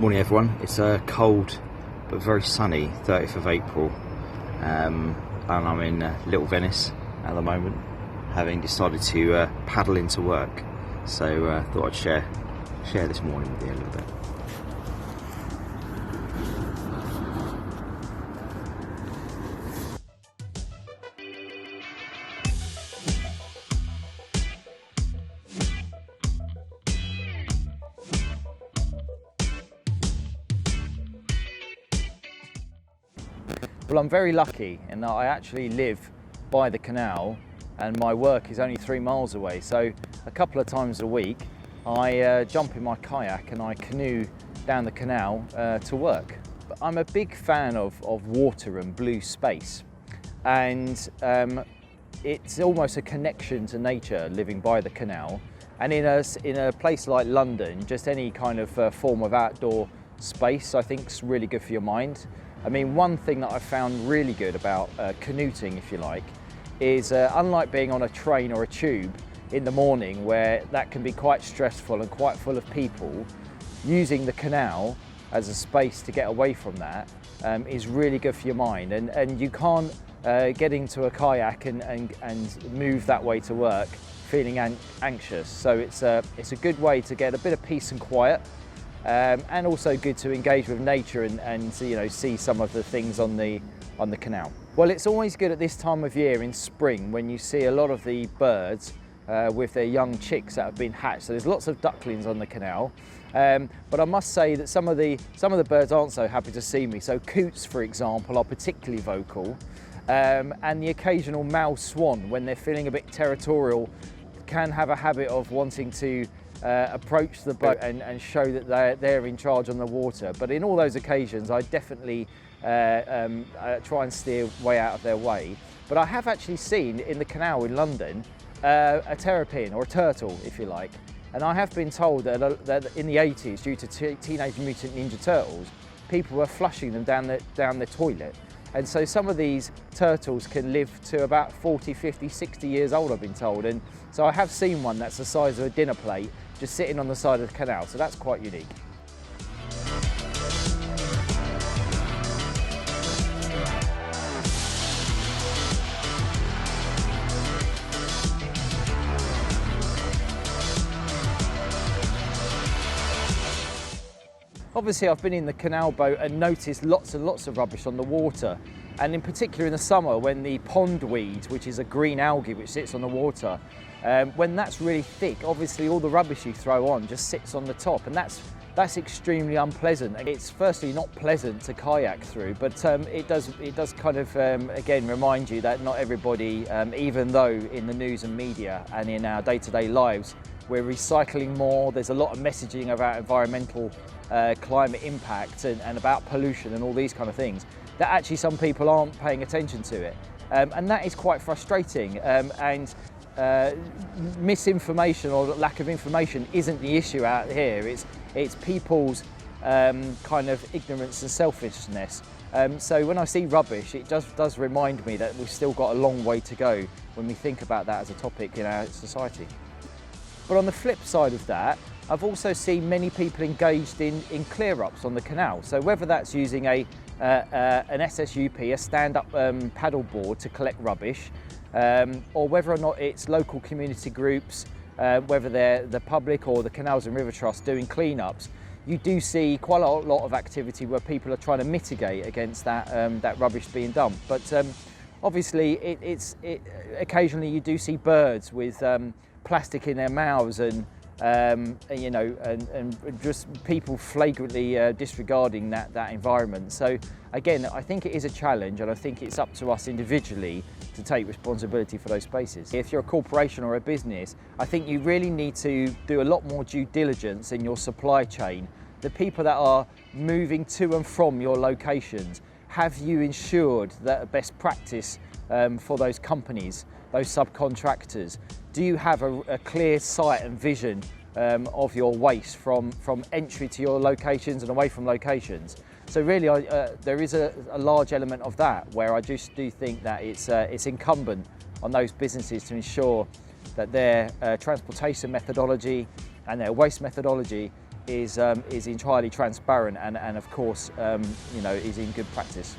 Morning everyone, it's a cold but very sunny 30th of April and I'm in Little Venice at the moment, having decided to paddle into work, so thought I'd share this morning with you a little bit. Well, I'm very lucky in that I actually live by the canal and my work is only 3 miles away. So a couple of times a week I jump in my kayak and I canoe down the canal to work. But I'm a big fan of water and blue space, and it's almost a connection to nature living by the canal. And in a place like London, just any kind of form of outdoor space I think is really good for your mind. I mean, one thing that I found really good about commuting, if you like, is unlike being on a train or a tube in the morning where that can be quite stressful and quite full of people, using the canal as a space to get away from that is really good for your mind. And you can't get into a kayak and move that way to work feeling anxious. So it's a good way to get a bit of peace and quiet. And also good to engage with nature and see some of the things on the canal. Well, it's always good at this time of year in spring when you see a lot of the birds with their young chicks that have been hatched. So there's lots of ducklings on the canal, but I must say that some of the birds aren't so happy to see me. So coots, for example, are particularly vocal, and the occasional male swan, when they're feeling a bit territorial, can have a habit of wanting to approach the boat and show that they're in charge on the water. But in all those occasions, I definitely try and steer way out of their way. But I have actually seen in the canal in London a terrapin, or a turtle if you like, and I have been told that in the 80s, due to Teenage Mutant Ninja Turtles, people were flushing them down the toilet. And so some of these turtles can live to about 40, 50, 60 years old, I've been told. And so I have seen one that's the size of a dinner plate just sitting on the side of the canal, so that's quite unique. Obviously, I've been in the canal boat and noticed lots and lots of rubbish on the water, and in particular in the summer when the pondweed, which is a green algae which sits on the water, when that's really thick, obviously all the rubbish you throw on just sits on the top, and that's extremely unpleasant. It's firstly not pleasant to kayak through, but it does kind of again remind you that not everybody, even though in the news and media and in our day-to-day lives we're recycling more, there's a lot of messaging about environmental climate impact and about pollution and all these kind of things, that actually some people aren't paying attention to it, and that is quite frustrating. And misinformation or lack of information isn't the issue out here. It's people's kind of ignorance and selfishness. So when I see rubbish, it does remind me that we've still got a long way to go when we think about that as a topic in our society. But on the flip side of that, I've also seen many people engaged in clear-ups on the canal. So whether that's using an SSUP, a stand-up paddle board to collect rubbish, or whether or not it's local community groups, whether they're the public or the Canals and River Trust doing clean-ups, you do see quite a lot of activity where people are trying to mitigate against that rubbish being dumped. But obviously, occasionally you do see birds with plastic in their mouths and just people flagrantly disregarding that environment. So again, I think it is a challenge, and I think it's up to us individually to take responsibility for those spaces. If you're a corporation or a business, I think you really need to do a lot more due diligence in your supply chain. The people that are moving to and from your locations, have you ensured that a best practice for those companies, those subcontractors? Do you have a clear sight and vision of your waste from entry to your locations and away from locations? So really, there is a large element of that where I just do think that it's incumbent on those businesses to ensure that their transportation methodology and their waste methodology is entirely transparent and of course, you know, is in good practice.